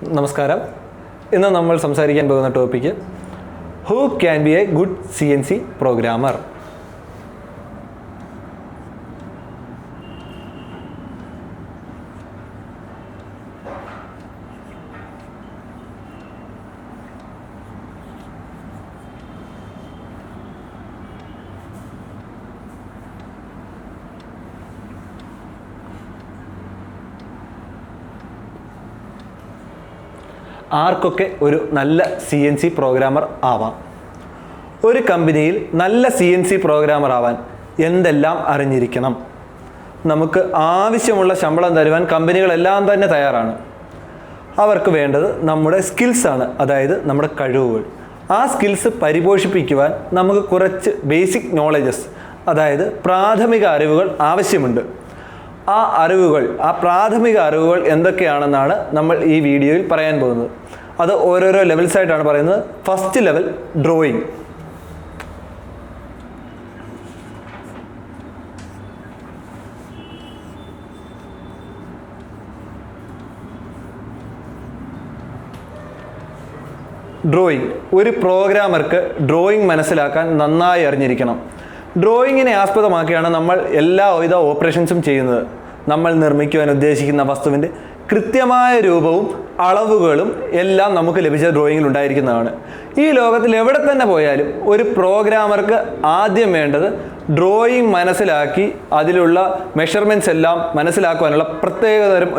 നമസ്കാരം. ഇന്ന് നമ്മൾ സംസാരിക്കാൻ പോകുന്ന topic who can be A good CNC programmer. ആർക്കൊക്കെ ഒരു നല്ല CNC പ്രോഗ്രാമർ ആവാം? ഒരു കമ്പനിയിൽ നല്ല CNC പ്രോഗ്രാമർ ആവാൻ എന്തെല്ലാം അറിഞ്ഞിരിക്കണം? നമുക്ക് ആവശ്യമുള്ള ശമ്പളം തരുവാൻ കമ്പനികളെല്ലാം തന്നെ തയ്യാറാണ്. അവർക്ക് വേണ്ടത് നമ്മുടെ സ്കിൽസാണ്, അതായത് നമ്മുടെ കഴിവുകൾ. ആ സ്കിൽസ് പരിപോഷിപ്പിക്കുവാൻ നമുക്ക് കുറച്ച് ബേസിക് നോളജസ്, അതായത് പ്രാഥമിക അറിവുകൾ ആവശ്യമുണ്ട്. ആ പ്രാഥമിക അറിവുകൾ എന്തൊക്കെയാണെന്നാണ് നമ്മൾ ഈ വീഡിയോയിൽ പറയാൻ പോകുന്നത്. അത് ഓരോരോ ലെവൽസായിട്ടാണ് പറയുന്നത്. First level drawing. ഡ്രോയിങ്. ഒരു പ്രോഗ്രാമർക്ക് ഡ്രോയിങ് മനസ്സിലാക്കാൻ നന്നായി അറിഞ്ഞിരിക്കണം. ഡ്രോയിങ്ങിനെ ആസ്പദമാക്കിയാണ് നമ്മൾ എല്ലാവിധ ഓപ്പറേഷൻസും ചെയ്യുന്നത്. നമ്മൾ നിർമ്മിക്കുവാൻ ഉദ്ദേശിക്കുന്ന വസ്തുവിൻ്റെ കൃത്യമായ രൂപവും അളവുകളും എല്ലാം നമുക്ക് ലഭിച്ച ഡ്രോയിങ്ങിൽ ഉണ്ടായിരിക്കുന്നതാണ്. ഈ ലോകത്തിൽ എവിടെ തന്നെ പോയാലും ഒരു പ്രോഗ്രാമർക്ക് ആദ്യം വേണ്ടത് ഡ്രോയിങ് മനസ്സിലാക്കി അതിലുള്ള മെഷർമെൻറ്റ്സ് എല്ലാം മനസ്സിലാക്കുവാനുള്ള പ്രത്യേകതരം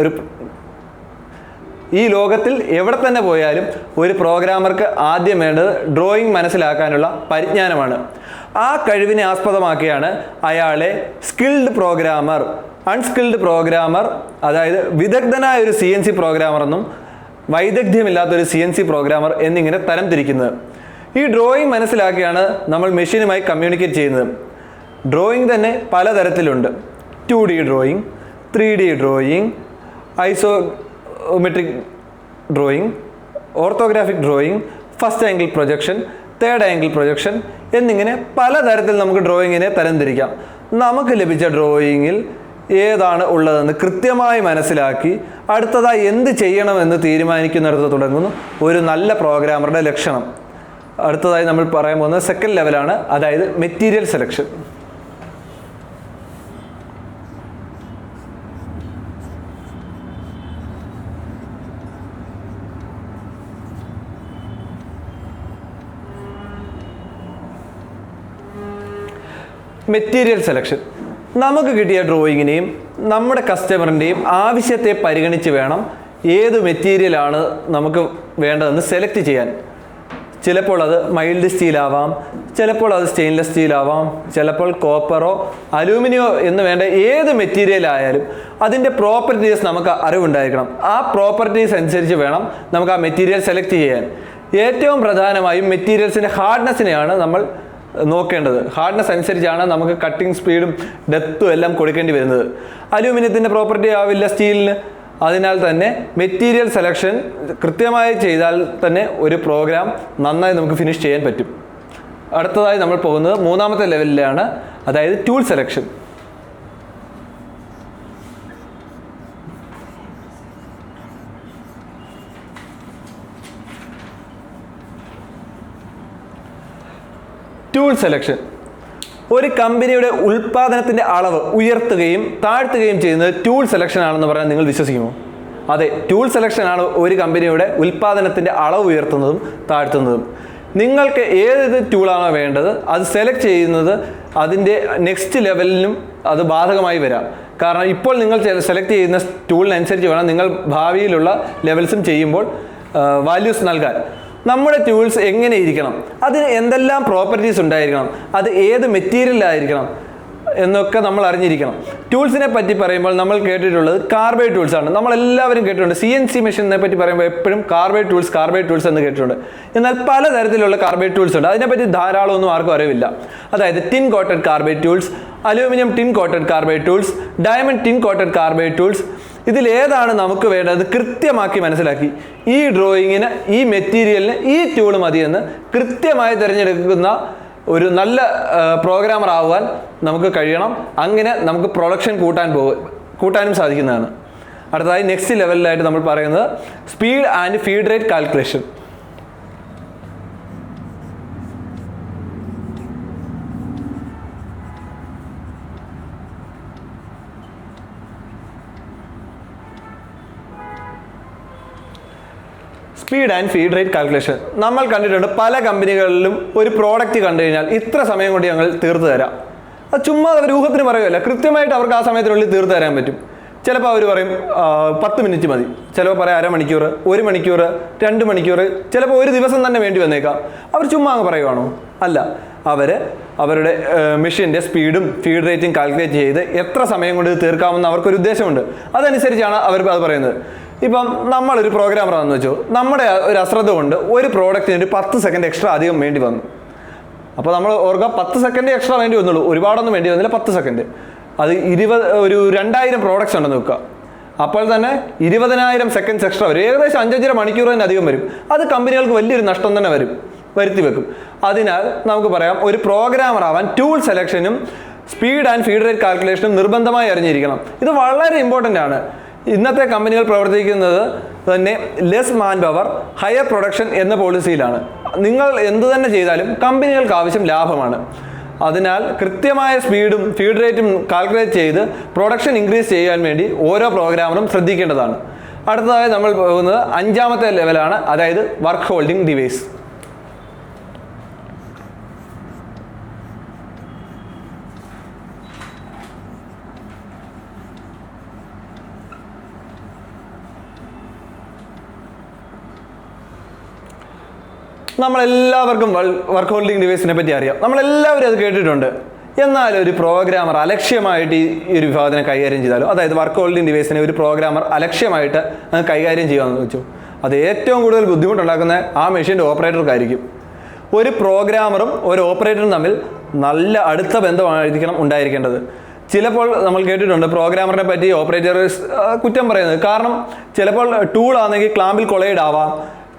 ഈ ലോകത്തിൽ എവിടെ തന്നെ പോയാലും ഒരു പ്രോഗ്രാമർക്ക് ആദ്യം വേണ്ടത് ഡ്രോയിങ് മനസ്സിലാക്കാനുള്ള പരിജ്ഞാനമാണ്. ആ കഴിവിനെ ആസ്പദമാക്കിയാണ് അയാളെ സ്കിൽഡ് പ്രോഗ്രാമർ, അൺസ്കിൽഡ് പ്രോഗ്രാമർ, അതായത് വിദഗ്ധനായ ഒരു CNC പ്രോഗ്രാമർ എന്നും വൈദഗ്ധ്യമില്ലാത്തൊരു CNC പ്രോഗ്രാമർ എന്നിങ്ങനെ തരംതിരിക്കുന്നത്. ഈ ഡ്രോയിങ് മനസ്സിലാക്കിയാണ് നമ്മൾ മെഷീനുമായി കമ്മ്യൂണിക്കേറ്റ് ചെയ്യുന്നത്. ഡ്രോയിങ് തന്നെ പലതരത്തിലുണ്ട്. 2D drawing, 3D drawing, isometric drawing, orthographic drawing, first angle projection, third angle projection എന്നിങ്ങനെ പലതരത്തിൽ നമുക്ക് ഡ്രോയിങ്ങിനെ തരംതിരിക്കാം. നമുക്ക് ലഭിച്ച ഡ്രോയിങ്ങിൽ ഏതാണ് ഉള്ളതെന്ന് കൃത്യമായി മനസ്സിലാക്കി അടുത്തതായി എന്ത് ചെയ്യണമെന്ന് തീരുമാനിക്കുന്നിടത്ത് തുടങ്ങുന്നു ഒരു നല്ല പ്രോഗ്രാമറുടെ ലക്ഷണം. അടുത്തതായി നമ്മൾ പറയാൻ പോകുന്നത് സെക്കൻഡ് ലെവലാണ്, അതായത് മെറ്റീരിയൽ സെലക്ഷൻ. Material selection. നമുക്ക് കിട്ടിയ ഡ്രോയിങ്ങിനെയും നമ്മുടെ കസ്റ്റമറിൻ്റെയും ആവശ്യത്തെ പരിഗണിച്ച് വേണം ഏത് മെറ്റീരിയലാണ് നമുക്ക് വേണ്ടതെന്ന് സെലക്ട് ചെയ്യാൻ. ചിലപ്പോൾ അത് മൈൽഡ് സ്റ്റീലാവാം, ചിലപ്പോൾ അത് സ്റ്റെയിൻലെസ് സ്റ്റീലാവാം, ചിലപ്പോൾ കോപ്പറോ അലൂമിനിയോ എന്ന് വേണ്ട ഏത് മെറ്റീരിയൽ ആയാലും അതിൻ്റെ പ്രോപ്പർട്ടീസ് നമുക്ക് അറിവുണ്ടായിരിക്കണം. ആ പ്രോപ്പർട്ടീസ് അനുസരിച്ച് വേണം നമുക്ക് ആ മെറ്റീരിയൽ സെലക്ട് ചെയ്യാൻ. ഏറ്റവും പ്രധാനമായും മെറ്റീരിയൽസിൻ്റെ ഹാർഡ്നെസ്സിനെയാണ് നമ്മൾ നോക്കേണ്ടത്. ഹാർഡ്നെസ് അനുസരിച്ചാണ് നമുക്ക് കട്ടിങ് സ്പീഡും ഡെപ്തും എല്ലാം കൊടുക്കേണ്ടി വരുന്നത്. അലൂമിനിയത്തിൻ്റെ പ്രോപ്പർട്ടി ആവില്ല സ്റ്റീലിന്. അതിനാൽ തന്നെ മെറ്റീരിയൽ സെലക്ഷൻ കൃത്യമായി ചെയ്താൽ തന്നെ ഒരു പ്രോഗ്രാം നന്നായി നമുക്ക് ഫിനിഷ് ചെയ്യാൻ പറ്റും. അടുത്തതായി നമ്മൾ പോകുന്നത് മൂന്നാമത്തെ ലെവലിലാണ്, അതായത് ടൂൾ സെലക്ഷൻ. Tool selection. ഒരു കമ്പനിയുടെ ഉൽപ്പാദനത്തിൻ്റെ അളവ് ഉയർത്തുകയും താഴ്ത്തുകയും ചെയ്യുന്നത് ടൂൾ സെലക്ഷൻ ആണെന്ന് പറയാൻ നിങ്ങൾ വിശ്വസിക്കുമോ? അതെ, ടൂൾ സെലക്ഷനാണ് ഒരു കമ്പനിയുടെ ഉൽപ്പാദനത്തിൻ്റെ അളവ് ഉയർത്തുന്നതും താഴ്ത്തുന്നതും. നിങ്ങൾക്ക് ഏത് ടൂളാണോ വേണ്ടത് അത് സെലക്ട് ചെയ്യുന്നത് അതിൻ്റെ നെക്സ്റ്റ് ലെവലിനും അത് ബാധകമായി വരാം. കാരണം ഇപ്പോൾ നിങ്ങൾ സെലക്ട് ചെയ്യുന്ന ടൂളിനനുസരിച്ച് വേണം നിങ്ങൾ ഭാവിയിലുള്ള ലെവൽസും ചെയ്യുമ്പോൾ വാല്യൂസ് നൽകാൻ. നമ്മുടെ ടൂൾസ് എങ്ങനെ ഇരിക്കണം, അതിന് എന്തെല്ലാം പ്രോപ്പർട്ടീസ് ഉണ്ടായിരിക്കണം, അത് ഏത് മെറ്റീരിയലായിരിക്കണം എന്നൊക്കെ നമ്മൾ അറിഞ്ഞിരിക്കണം. ടൂൾസിനെ പറ്റി പറയുമ്പോൾ നമ്മൾ കേട്ടിട്ടുള്ളത് കാർബൈഡ് ടൂൾസാണ്. നമ്മളെല്ലാവരും കേട്ടിട്ടുണ്ട്. CNC മെഷീനെ പറ്റി പറയുമ്പോൾ എപ്പോഴും കാർബൈഡ് ടൂൾസ് എന്ന് കേട്ടിട്ടുണ്ട്. എന്നാൽ പലതരത്തിലുള്ള കാർബൈഡ് ടൂൾസ് ഉണ്ട്. അതിനെപ്പറ്റി ധാരാളം ഒന്നും ആർക്കും അറിവില്ല. അതായത് tin coated carbide tools, aluminium tin coated carbide tools, diamond tin coated carbide tools. ഇതിലേതാണ് നമുക്ക് വേണ്ടത് കൃത്യമാക്കി മനസ്സിലാക്കി ഈ ഡ്രോയിങ്ങിന്, ഈ മെറ്റീരിയലിന് ഈ ടൂൾ മതിയെന്ന് കൃത്യമായി തിരഞ്ഞെടുക്കുന്ന ഒരു നല്ല പ്രോഗ്രാമർ ആവാൻ നമുക്ക് കഴിയണം. അങ്ങനെ നമുക്ക് പ്രൊഡക്ഷൻ കൂട്ടാനും സാധിക്കുന്നതാണ്. അടുത്തതായി നെക്സ്റ്റ് ലെവലിലായിട്ട് നമ്മൾ പറയുന്നത് speed and feed rate calculation. Speed and feed rate calculation നമ്മൾ കണ്ടിട്ടുണ്ട്. പല കമ്പനികളിലും ഒരു പ്രോഡക്റ്റ് കണ്ടു കഴിഞ്ഞാൽ ഇത്ര സമയം കൊണ്ട് ഞങ്ങൾ തീർത്തു തരാം. അത് ചുമ്മാ അവർ ഊഹത്തിന് പറയുമല്ല, കൃത്യമായിട്ട് അവർക്ക് ആ സമയത്തിനുള്ളിൽ തീർത്തു തരാൻ പറ്റും. ചിലപ്പോൾ അവർ പറയും 10 മിനിറ്റ് മതി, ചിലപ്പോൾ പറയാം അരമണിക്കൂർ, 1 മണിക്കൂർ, 2 മണിക്കൂർ, ചിലപ്പോൾ ഒരു ദിവസം തന്നെ വേണ്ടി വന്നേക്കാം. അവർ ചുമ്മാ അങ്ങ് പറയുവാണോ? അല്ല, അവരുടെ മെഷീൻ്റെ സ്പീഡും ഫീഡ് റേറ്റും കാൽക്കുലേറ്റ് ചെയ്ത് എത്ര സമയം കൊണ്ട് ഇത് തീർക്കാമെന്ന് അവർക്കൊരു ഉദ്ദേശമുണ്ട്. അതനുസരിച്ചാണ് അവർ അത് പറയുന്നത്. ഇപ്പം നമ്മളൊരു പ്രോഗ്രാമറാണെന്ന് വെച്ചോ, നമ്മുടെ ഒരു അശ്രദ്ധ കൊണ്ട് ഒരു പ്രോഡക്റ്റിന് ഒരു 10 സെക്കൻഡ് എക്സ്ട്രാ അധികം വേണ്ടി വന്നു. അപ്പോൾ നമ്മൾ ഓർക്കുക 10 സെക്കൻഡ് എക്സ്ട്രാ വേണ്ടി വന്നുള്ളൂ, ഒരുപാടൊന്നും വേണ്ടി വന്നില്ല, 10 സെക്കൻഡ്. അത് 2000 പ്രോഡക്റ്റ്സ് ഉണ്ടെന്ന് വെക്കുക. അപ്പോൾ തന്നെ 20,000 സെക്കൻഡ്സ് എക്സ്ട്രാ വരും. ഏകദേശം 5-5.5 മണിക്കൂർ തന്നെ അധികം വരും. അത് കമ്പനികൾക്ക് വലിയൊരു നഷ്ടം തന്നെ വരുത്തി വെക്കും. അതിനാൽ നമുക്ക് പറയാം, ഒരു പ്രോഗ്രാമർ ആവാൻ ടൂൾ സെലക്ഷനും സ്പീഡ് ആൻഡ് ഫീഡ് റേറ്റ് കാൽക്കുലേഷനും നിർബന്ധമായി അറിഞ്ഞിരിക്കണം. ഇത് വളരെ ഇമ്പോർട്ടൻ്റ് ആണ്. ഇന്നത്തെ കമ്പനികൾ പ്രവർത്തിക്കുന്നത് തന്നെ less man power higher production എന്ന പോളിസിയിലാണ്. നിങ്ങൾ എന്തു തന്നെ ചെയ്താലും കമ്പനികൾക്ക് ആവശ്യം ലാഭമാണ്. അതിനാൽ കൃത്യമായ സ്പീഡും ഫീഡ് റേറ്റും കാൽക്കുലേറ്റ് ചെയ്ത് പ്രൊഡക്ഷൻ ഇൻക്രീസ് ചെയ്യാൻ വേണ്ടി ഓരോ പ്രോഗ്രാമറും ശ്രദ്ധിക്കേണ്ടതാണ്. അടുത്തതായി നമ്മൾ പോകുന്നത് 5ാമത്തെ ലെവലാണ്, അതായത് വർക്ക് ഹോൾഡിംഗ് ഡിവൈസ്. നമ്മളെല്ലാവർക്കും വർക്ക് ഹോൾഡിംഗ് ഡിവൈസിനെ പറ്റി അറിയാം, നമ്മളെല്ലാവരും അത് കേട്ടിട്ടുണ്ട്. എന്നാൽ ഒരു പ്രോഗ്രാമർ അലക്ഷ്യമായിട്ട് ഈ ഒരു വിഭാഗത്തിനെ കൈകാര്യം ചെയ്താലോ, അതായത് വർക്ക് ഹോൾഡിംഗ് ഡിവൈസിനെ ഒരു പ്രോഗ്രാമർ അലക്ഷ്യമായിട്ട് കൈകാര്യം ചെയ്യുകയെന്ന് വെച്ചു, അത് ഏറ്റവും കൂടുതൽ ബുദ്ധിമുട്ടുണ്ടാക്കുന്ന ആ മെഷീൻ്റെ ഓപ്പറേറ്റർക്കായിരിക്കും. ഒരു പ്രോഗ്രാമറും ഒരു ഓപ്പറേറ്ററും തമ്മിൽ നല്ല അടുത്ത ബന്ധമായിരിക്കണം ഉണ്ടായിരിക്കേണ്ടത്. ചിലപ്പോൾ നമ്മൾ കേട്ടിട്ടുണ്ട് പ്രോഗ്രാമറിനെ പറ്റി ഓപ്പറേറ്റേഴ്സ് കുറ്റം പറയുന്നത്. കാരണം ചിലപ്പോൾ ടൂളാണെങ്കിൽ ക്ലാമ്പിൽ കൊളൈഡ് ആവാം,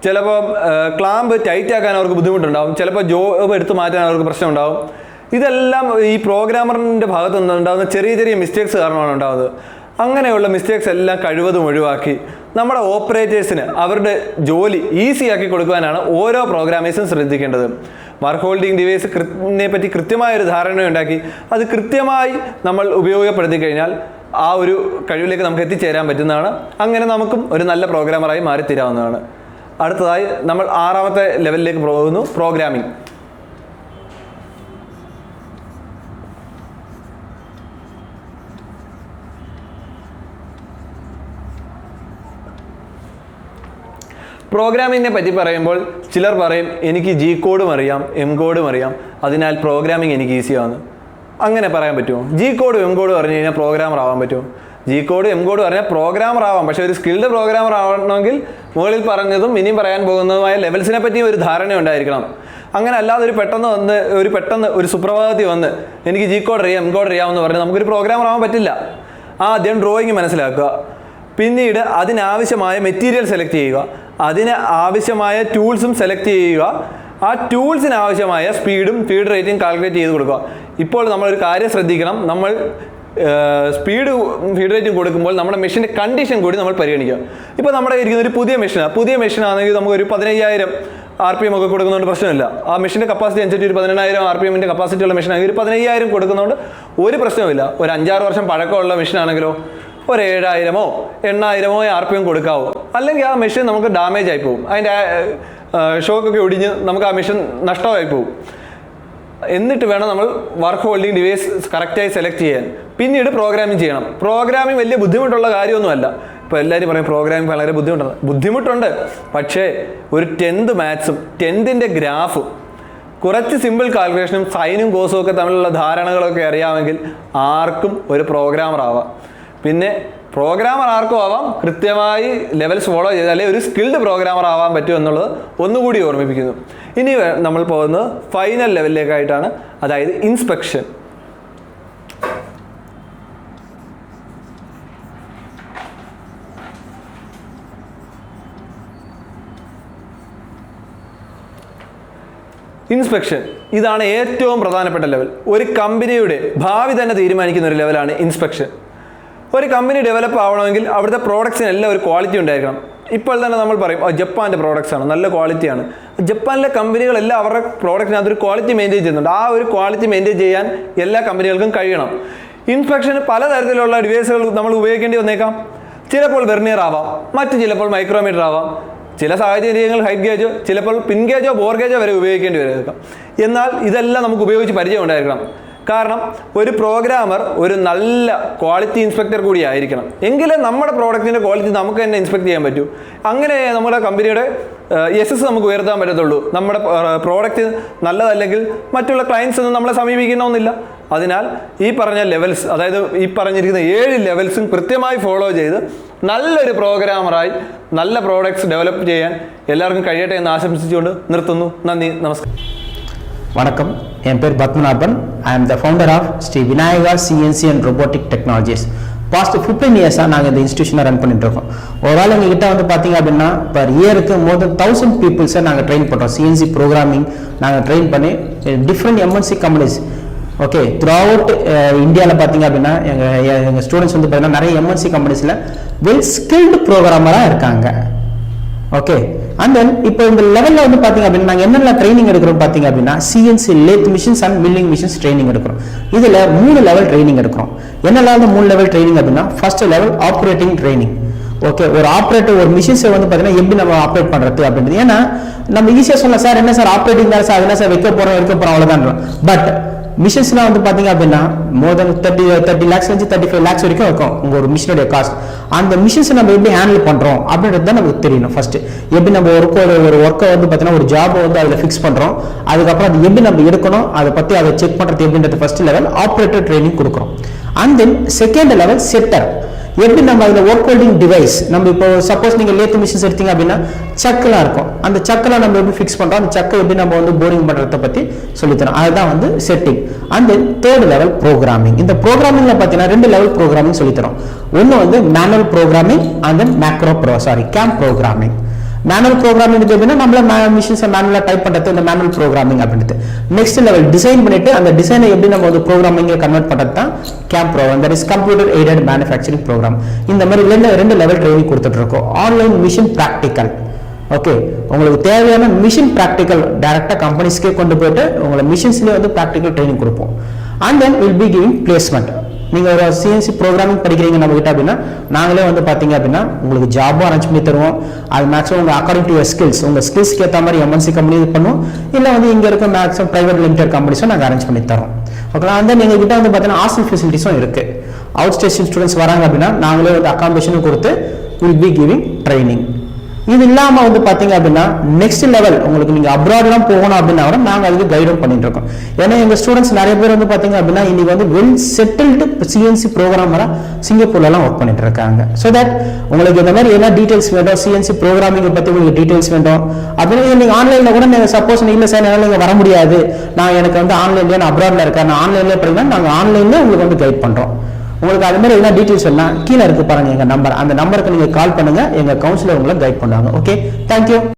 ചിലപ്പോൾ ക്ലാമ്പ് ടൈറ്റ് ആക്കാൻ അവർക്ക് ബുദ്ധിമുട്ടുണ്ടാവും, ചിലപ്പോൾ ജോബ് എടുത്ത് മാറ്റാൻ അവർക്ക് പ്രശ്നം ഉണ്ടാവും. ഇതെല്ലാം ഈ പ്രോഗ്രാമറിൻ്റെ ഭാഗത്ത് നിന്ന് ഉണ്ടാകുന്ന ചെറിയ ചെറിയ മിസ്റ്റേക്സ് കാരണമാണ് ഉണ്ടാകുന്നത്. അങ്ങനെയുള്ള മിസ്റ്റേക്സ് എല്ലാം കഴിവതും ഒഴിവാക്കി നമ്മുടെ ഓപ്പറേറ്റേഴ്സിന് അവരുടെ ജോലി ഈസി ആക്കി കൊടുക്കുവാനാണ് ഓരോ പ്രോഗ്രാമേഴ്സും ശ്രദ്ധിക്കേണ്ടത്. വർക്ക് ഹോൾഡിംഗ് ഡിവൈസിനെ പറ്റി കൃത്യമായൊരു ധാരണയുണ്ടാക്കി അത് കൃത്യമായി നമ്മൾ ഉപയോഗപ്പെടുത്തി കഴിഞ്ഞാൽ ആ ഒരു കഴിവിലേക്ക് നമുക്ക് എത്തിച്ചേരാൻ പറ്റുന്നതാണ്. അങ്ങനെ നമുക്കും ഒരു നല്ല പ്രോഗ്രാമറായി മാറിത്തീരാവുന്നതാണ്. അടുത്തതായി നമ്മൾ 6ാമത്തെ ലെവലിലേക്ക് പോകുന്നു, പ്രോഗ്രാമിംഗ്. പ്രോഗ്രാമിങ്ങിനെ പറ്റി പറയുമ്പോൾ ചിലർ പറയും എനിക്ക് ജി കോഡും അറിയാം, എം കോഡും അറിയാം, അതിനാൽ പ്രോഗ്രാമിംഗ് എനിക്ക് ഈസിയാണ്. അങ്ങനെ പറയാൻ പറ്റുമോ? ജി കോഡും എം കോഡും അറിഞ്ഞു കഴിഞ്ഞാൽ പ്രോഗ്രാമർ ആവാൻ പറ്റുമോ? ജി കോഡും എം കോഡും പറഞ്ഞാൽ പ്രോഗ്രാമർ ആവാം, പക്ഷേ ഒരു സ്കിൽഡ് പ്രോഗ്രാമർ ആവണമെങ്കിൽ മുകളിൽ പറഞ്ഞതും ഇനിയും പറയാൻ പോകുന്നതുമായ ലെവൽസിനെ പറ്റി ഒരു ധാരണ ഉണ്ടായിരിക്കണം. അങ്ങനെ അല്ലാതെ പെട്ടെന്ന് ഒരു സുപ്രഭാതത്തിൽ വന്ന് എനിക്ക് ജി കോഡ് അറിയാം, എം കോഡ് അറിയാമെന്ന് പറഞ്ഞാൽ നമുക്കൊരു പ്രോഗ്രാമർ ആവാൻ പറ്റില്ല. ആദ്യം ഡ്രോയിങ് മനസ്സിലാക്കുക, പിന്നീട് അതിനാവശ്യമായ മെറ്റീരിയൽ സെലക്ട് ചെയ്യുക, അതിന് ആവശ്യമായ ടൂൾസും സെലക്ട് ചെയ്യുക, ആ ടൂൾസിന് ആവശ്യമായ സ്പീഡും ഫീഡ് റേറ്റും കാൽക്കുലേറ്റ് ചെയ്ത് കൊടുക്കുക. ഇപ്പോൾ നമ്മളൊരു കാര്യം ശ്രദ്ധിക്കണം, നമ്മൾ സ്പീഡ് ഫീഡ് റേറ്റും കൊടുക്കുമ്പോൾ നമ്മുടെ മെഷീൻ്റെ കണ്ടീഷൻ കൂടി നമ്മൾ പരിഗണിക്കുക. ഇപ്പോൾ നമ്മുടെ ഇരിക്കുന്ന ഒരു പുതിയ മെഷീനാണെങ്കിൽ നമുക്കൊരു 15,000 RPM ഒക്കെ കൊടുക്കുന്നതുകൊണ്ട് പ്രശ്നമില്ല. ആ മെഷീൻ്റെ കപ്പാസിറ്റി അനുസരിച്ച് ഒരു 18,000 RPM കപ്പാസിറ്റി ഉള്ള മെഷീനാണെങ്കിൽ ഒരു 15,000 കൊടുക്കുന്നതുകൊണ്ട് ഒരു പ്രശ്നമില്ല. ഒരു 5-6 വർഷം പഴക്കമുള്ള മെഷീനാണെങ്കിലോ ഒരു 7,000-ഓ 8,000-ഓ RPM കൊടുക്കാവോ. അല്ലെങ്കിൽ ആ മെഷീൻ നമുക്ക് ഡാമേജ് ആയി പോകും, അതിൻ്റെ ഷോക്കൊക്കെ ഒടിഞ്ഞ് നമുക്ക് ആ മെഷീൻ നഷ്ടമായി പോകും. എന്നിട്ട് വേണം നമ്മൾ വർക്ക് ഹോൾഡിംഗ് ഡിവൈസ് കറക്റ്റായി സെലക്ട് ചെയ്യാൻ. പിന്നീട് പ്രോഗ്രാമിംഗ് ചെയ്യണം. പ്രോഗ്രാമിംഗ് വലിയ ബുദ്ധിമുട്ടുള്ള കാര്യമൊന്നുമല്ല. ഇപ്പോൾ എല്ലാവരും പറയും പ്രോഗ്രാമിംഗ് വളരെ ബുദ്ധിമുട്ടുണ്ട്. പക്ഷേ ഒരു 10th മാത്സും 10th ഗ്രാഫും കുറച്ച് സിമ്പിൾ കാൽക്കുലേഷനും സൈനും കോസും ഒക്കെ തമ്മിലുള്ള ധാരണകളൊക്കെ അറിയാമെങ്കിൽ ആർക്കും ഒരു പ്രോഗ്രാമർ ആവാം. പിന്നെ പ്രോഗ്രാമർ ആർക്കും ആവാം, കൃത്യമായി ലെവൽസ് ഫോളോ ചെയ്താലേ ഒരു സ്കിൽഡ് പ്രോഗ്രാമർ ആവാൻ പറ്റും എന്നുള്ളത് ഒന്നുകൂടി ഓർമ്മിപ്പിക്കുന്നു. ഇനി നമ്മൾ പോകുന്നത് ഫൈനൽ ലെവലിലേക്കായിട്ടാണ്, അതായത് ഇൻസ്പെക്ഷൻ. ഇൻസ്പെക്ഷൻ ഇതാണ് ഏറ്റവും പ്രധാനപ്പെട്ട ലെവൽ. ഒരു കമ്പനിയുടെ ഭാവി തന്നെ തീരുമാനിക്കുന്ന ഒരു ലെവലാണ് ഇൻസ്പെക്ഷൻ. ഒരു കമ്പനി ഡെവലപ്പ് ആവണമെങ്കിൽ അവിടുത്തെ പ്രോഡക്ട്സിനെല്ലാം ഒരു ക്വാളിറ്റി ഉണ്ടായിരിക്കണം. ഇപ്പോൾ തന്നെ നമ്മൾ പറയും ജപ്പാൻ്റെ പ്രോഡക്ട്സ് ആണ്, നല്ല ക്വാളിറ്റിയാണ്. ജപ്പാനിലെ കമ്പനികളെല്ലാം അവരുടെ പ്രോഡക്റ്റിനകത്ത് ഒരു ക്വാളിറ്റി മെയിൻറ്റെയിൻ ചെയ്യുന്നുണ്ട്. ആ ഒരു ക്വാളിറ്റി മെയിൻറ്റെയിൻ ചെയ്യാൻ എല്ലാ കമ്പനികൾക്കും കഴിയണം. ഇൻസ്പെക്ഷന് പലതരത്തിലുള്ള ഡിവൈസുകൾ നമ്മൾ ഉപയോഗിക്കേണ്ടി വന്നേക്കാം. ചിലപ്പോൾ വെർനിയർ ആവാം, മറ്റ് ചിലപ്പോൾ മൈക്രോമീറ്റർ ആവാം, ചില സാഹചര്യങ്ങൾ ഹൈറ്റ് ഗേജോ, ചിലപ്പോൾ പിൻ ഗേജോ ബോർ ഗേജോ വരെ ഉപയോഗിക്കേണ്ടി വരേക്കാം. എന്നാൽ ഇതെല്ലാം നമുക്ക് ഉപയോഗിച്ച് പരിചയം ഉണ്ടായിരിക്കണം. കാരണം ഒരു പ്രോഗ്രാമർ ഒരു നല്ല ക്വാളിറ്റി ഇൻസ്പെക്ടർ കൂടി ആയിരിക്കണം. എങ്കിലേ നമ്മുടെ പ്രോഡക്റ്റിൻ്റെ ക്വാളിറ്റി നമുക്ക് തന്നെ ഇൻസ്പെക്ട് ചെയ്യാൻ പറ്റൂ. അങ്ങനെ നമ്മുടെ കമ്പനിയുടെ SS നമുക്ക് ഉയർത്താൻ പറ്റത്തുള്ളൂ. നമ്മുടെ പ്രോഡക്റ്റ് നല്ലതല്ലെങ്കിൽ മറ്റുള്ള ക്ലയൻസ് ഒന്നും നമ്മളെ സമീപിക്കണമെന്നില്ല. അതിനാൽ ഈ പറഞ്ഞ ലെവൽസ്, അതായത് ഈ പറഞ്ഞിരിക്കുന്ന 7 ലെവൽസും കൃത്യമായി ഫോളോ ചെയ്ത് നല്ലൊരു പ്രോഗ്രാമറായി നല്ല പ്രോഡക്ട്സ് ഡെവലപ്പ് ചെയ്യാൻ എല്ലാവർക്കും കഴിയട്ടെ എന്ന് ആശംസിച്ചുകൊണ്ട് നിർത്തുന്നു. നന്ദി, നമസ്കാരം. வணக்கம், என் பேர் Padmanabhan. I am the founder of Sri Vinayaka CNC and robotic technologies. Past 15 இயர்ஸாக நாங்கள் இந்த இன்ஸ்டியூஷனை ரன் பண்ணிட்டு இருக்கோம். ஒருவேளை எங்ககிட்ட வந்து பார்த்தீங்க அப்படின்னா பர் இயருக்கு மோர் தென் 1000 பீப்புள்ஸை நாங்கள் ட்ரெயின் பண்ணுறோம். CNC ப்ரோக்ராமிங் நாங்கள் ட்ரெயின் பண்ணி different MNC companies okay through out இந்தியாவில் பார்த்தீங்க அப்படின்னா எங்கள் ஸ்டூடெண்ட்ஸ் வந்து பார்த்தீங்கன்னா நிறைய MNC கம்பெனிஸில் வெல் ஸ்கில்டு ப்ரோக்ராமராக இருக்காங்க. ஓகே, அண்ட் தென் இப்போ இந்த லெவலில் வந்து பார்த்தீங்க அப்படின்னா நாங்கள் என்னென்ன ட்ரைனிங் எடுக்கிறோம் பார்த்தீங்க அப்படின்னா CNC lathe machines and milling machines training எடுக்கிறோம். இதில் 3 லெவல் ட்ரைனிங் எடுக்கிறோம். என்னெல்லாம் 3 லெவல் ட்ரைனிங் அப்படின்னா first level operating training. Okay, ஒரு ஆப்ரேட்டர் ஒரு மிஷின்ஸை வந்து பார்த்தீங்கன்னா எப்படி நம்ம ஆப்ரேட் பண்ணுறது அப்படின்றது. ஏன்னா நம்ம ஈஸியாக சொல்லலாம், சார் என்ன சார் ஆப்ரேட்டிங் தான் சார், அதெல்லாம் சார் வைக்க போகிறோம் அவ்வளோதான். பட் மிஷின்ஸ்லாம் வந்து பார்த்தீங்க அப்படின்னா மோர் தென் 30 lakhs 35 lakhs வரைக்கும் இருக்கும் உங்கள் ஒரு மிஷினுடைய காஸ்ட். அந்த மிஷின்ஸை நம்ம எப்படி ஹேண்டில் பண்ணுறோம் அப்படின்றது தான் நமக்கு தெரியணும். ஃபர்ஸ்ட் எப்படி நம்ம ஒரு ஒர்க்கை வந்து பார்த்தீங்கன்னா ஒரு ஜாபை வந்து அதில் ஃபிக்ஸ் பண்ணுறோம், அதுக்கப்புறம் அது எப்படி நம்ம எடுக்கணும் அதை பற்றி அதை செக் பண்ணுறது எப்படின்றது ஃபர்ஸ்ட் லெவல் ஆப்ரேட்டர் ட்ரைனிங் கொடுக்குறோம். அண்ட் தென் செகண்ட் லெவல் செட்டர், எப்படி நம்ம அதில் ஒர்க் ஹோல்டிங் டிவைஸ், நம்ம இப்போ சப்போஸ் நீங்கள் லேத் மிஷின்ஸ் எடுத்தீங்க அப்படின்னா சக்கெல்லாம் இருக்கும், அந்த சக்கெல்லாம் நம்ம எப்படி ஃபிக்ஸ் பண்ணுறோம், அந்த சக்கை எப்படி நம்ம வந்து போரிங் பண்ணுறதை பற்றி சொல்லித்தரோம். அதுதான் வந்து setting. And then third level programming. இந்த ப்ரோக்ராமிங்கில் பார்த்தீங்கன்னா 2 லெவல் ப்ரோக்ராமிங் சொல்லித்தரோம். ஒன்று வந்து manual programming and then came programming. Manual programming எப்படின்னா நம்மள மிஷின்ஸை மேனுவலாக டைப் பண்ணுறது இந்த மேனுவல் ப்ரோக்ராமிங் அப்படின்றது. நெக்ஸ்ட் லெவல் டிசைன் பண்ணிட்டு அந்த டிசைனை எப்படி நம்ம வந்து ப்ரோக்ராமிங்கை கன்வெர்ட் பண்ணுறது தான் CAM program, that is computer aided manufacturing program. இந்த மாதிரி 2 லெவல் ட்ரைனிங் கொடுத்துட்டு இருக்கோம். Online machine practical. ஓகே, உங்களுக்கு தேவையான மிஷின் ப்ராக்டிக்கல் டைரக்டாக கம்பெனிஸ்க்கே கொண்டு போயிட்டு உங்களை மிஷின்ஸ்லேயே வந்து ப்ராக்டிக்கல் ட்ரைனிங் கொடுப்போம். And then will be giving placement. நீங்கள் ஒரு CNC ப்ரோக்ராமிங் படிக்கிறீங்க நம்ம கிட்ட அப்படின்னா நாங்களே வந்து பார்த்தீங்க அப்படின்னா உங்களுக்கு ஜாபும் அரேஞ்ச் பண்ணி தருவோம். அது மேக்ஸிமம் உங்கள் அக்கார்டிங் டு யுவர் ஸ்கில்ஸ், உங்கள் ஸ்கில்ஸ்க்கு ஏற்ற மாதிரி MNC கம்பெனி இது பண்ணுவோம், இல்லை வந்து இங்கே இருக்க மேக்ஸிமம் பிரைவேட் லிமிடெட் கம்பெனிஸும் நாங்கள் அரேஞ்ச் பண்ணி தரோம். ஓகே, அந்த எங்கள் கிட்ட வந்து பார்த்தீங்கன்னா ஹாஸ்டல் ஃபெசிலிட்டிஸும் இருக்குது. அவுட் ஸ்டேஷன் ஸ்டூடெண்ட்ஸ் வராங்க அப்படின்னா நாங்களே வந்து அகாமடேஷனும் கொடுத்து வில் பி கிவிங் ட்ரைனிங். இது இல்லாமல் வந்து பார்த்தீங்க அப்படின்னா நெக்ஸ்ட் லெவல் உங்களுக்கு நீங்கள் அப்ராட்லாம் போகணும் அப்படின்னா கூட நாங்கள் அதுக்கு கைடும் பண்ணிட்டு இருக்கோம். ஏன்னா எங்கள் ஸ்டூடெண்ட்ஸ் நிறைய பேர் வந்து பார்த்தீங்க அப்படின்னா இன்னைக்கு வந்து வெல் செட்டில்டு CNC ப்ரோக்ராமராக சிங்கப்பூர்லாம் ஒர்க் பண்ணிட்டு இருக்காங்க. ஸோ தட் உங்களுக்கு இந்த மாதிரி என்ன டீட்டெயில்ஸ் வேணும், CNC ப்ரோக்ராமிங்கை பற்றி உங்களுக்கு டீட்டெயில்ஸ் வேணும் அப்படின்னு நீங்கள் ஆன்லைனில் கூட நீங்கள் சப்போஸ் இல்லை சார் என்னால் நீங்கள் வர முடியாது, நான் எனக்கு வந்து ஆன்லைன்லேயே நான் அப்ராட்ல இருக்கேன், நான் ஆன்லைன்லேயே படிக்கிறேன், நாங்கள் ஆன்லைன்லேயே உங்களுக்கு வந்து கைட் பண்ணுறோம். உங்களுக்கு அது மாதிரி என்ன டீட்டெயில்ஸ் எல்லாம் கீழே இருக்கு பாருங்க எங்க நம்பர், அந்த நம்பருக்கு நீங்க கால் பண்ணுங்க, எங்க கவுன்சிலர் உங்களை கைட் பண்ணுவாங்க. Okay, thank you.